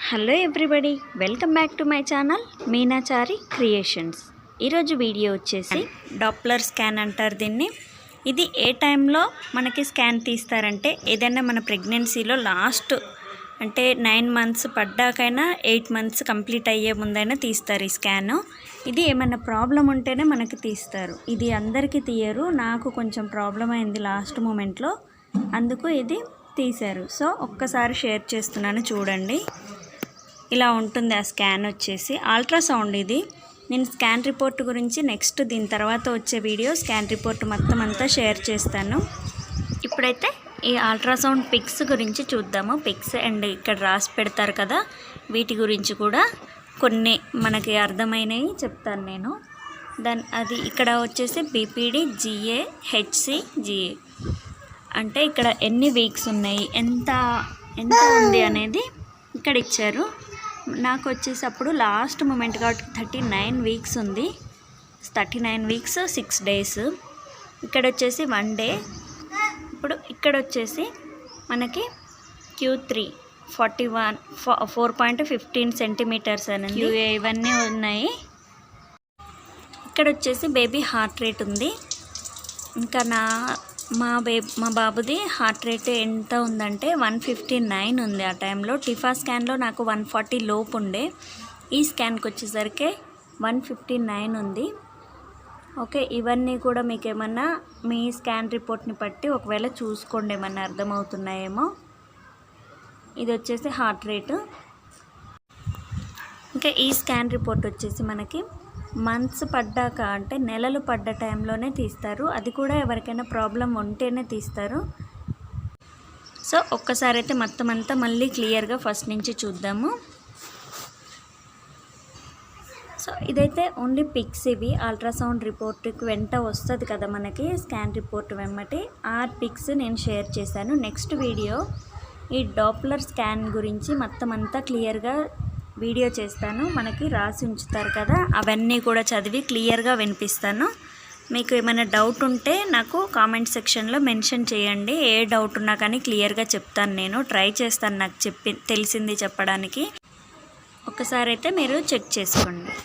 Hello everybody, welcome back to my channel Meenachari creations. ఈరోజు video వచ్చేసి Doppler scan అంటారు దీన్ని. ఇది ఏ టైంలో మనకి స్కాన్ తీస్తారంటే ఏదైనా మన ప్రెగ్నెన్సీలో లాస్ట్ అంటే 9 months పడ్డాకైనా 8 months కంప్లీట్ అయ్యే ముందైనా తీస్తారు ఈ స్కాను. ఇది ఏమైనా ప్రాబ్లం ఉంటేనే మనకి తీస్తారు. ఇది అందరికీ తీయరు. నాకు కొంచెం ప్రాబ్లం అయింది లాస్ట్ మూమెంట్లో, అందుకు ఇది తీశారు. సో ఒక్కసారి షేర్ చేస్తున్నాను, చూడండి. ఇలా ఉంటుంది ఆ స్కాన్ వచ్చేసి. అల్ట్రాసౌండ్ ఇది. నేను స్కాన్ రిపోర్ట్ గురించి నెక్స్ట్ దీని తర్వాత వచ్చే వీడియో స్కాన్ రిపోర్ట్ మొత్తం అంతా షేర్ చేస్తాను. ఇప్పుడైతే ఈ అల్ట్రాసౌండ్ పిక్స్ గురించి చూద్దాము. పిక్స్ అండ్ ఇక్కడ రాసి పెడతారు కదా, వీటి గురించి కూడా కొన్ని మనకి అర్థమైనవి చెప్తాను నేను. అది ఇక్కడ వచ్చేసి బీపీడీ, జిఏ, హెచ్సి, జిఏ అంటే ఇక్కడ ఎన్ని వీక్స్ ఉన్నాయి, ఎంత ఉంది అనేది ఇక్కడ ఇచ్చారు. నాకు వచ్చేసి అప్పుడు లాస్ట్ మూమెంట్ కాబట్టి 39 weeks ఉంది. 39 weeks 6 days. ఇక్కడ వచ్చేసి 1 day. ఇప్పుడు ఇక్కడ వచ్చేసి మనకి Q3 4.15 centimeters అనేది ఇవన్నీ ఉన్నాయి. ఇక్కడ వచ్చేసి బేబీ హార్ట్ రేట్ ఉంది. ఇంకా మా బాబుది హార్ట్ రేట్ ఎంత ఉందంటే 159 ఉంది. ఆ టైంలో టిఫా స్కాన్లో నాకు 140 లోపు ఉండే. ఈ స్కాన్కి వచ్చేసరికి 159 ఉంది. ఓకే, ఇవన్నీ కూడా మీకు ఏమన్నా మీ స్కాన్ రిపోర్ట్ని బట్టి ఒకవేళ చూసుకోండి, ఏమన్నా అర్థమవుతున్నాయేమో. ఇది వచ్చేసి హార్ట్ రేటు. ఇంకా ఈ స్కాన్ రిపోర్ట్ వచ్చేసి మనకి మంత్స్ పడ్డాక అంటే నెలలు పడ్డ టైంలోనే తీస్తారు. అది కూడా ఎవరికైనా ప్రాబ్లం ఉంటేనే తీస్తారు. సో ఒక్కసారి అయితే మొత్తం అంతా మళ్ళీ క్లియర్గా ఫస్ట్ నుంచి చూద్దాము. సో ఇదైతే ఓన్లీ పిక్స్. ఇవి అల్ట్రాసౌండ్ రిపోర్ట్కి వెంట వస్తుంది కదా మనకి స్కాన్ రిపోర్ట్ వెంబటి. ఆ పిక్స్ నేను షేర్ చేశాను. నెక్స్ట్ వీడియో ఈ డాప్లర్ స్కాన్ గురించి మొత్తం అంతా క్లియర్గా వీడియో చేస్తాను. మనకి రాసి ఉంచుతారు కదా, అవన్నీ కూడా చదివి క్లియర్గా వినిపిస్తాను. మీకు ఏమైనా డౌట్ ఉంటే నాకు కామెంట్ సెక్షన్లో మెన్షన్ చేయండి. ఏ డౌట్ ఉన్నా కానీ క్లియర్గా చెప్తాను. నేను ట్రై చేస్తాను నాకు తెలిసింది చెప్పడానికి. ఒకసారి అయితే మీరు చెక్ చేసుకోండి.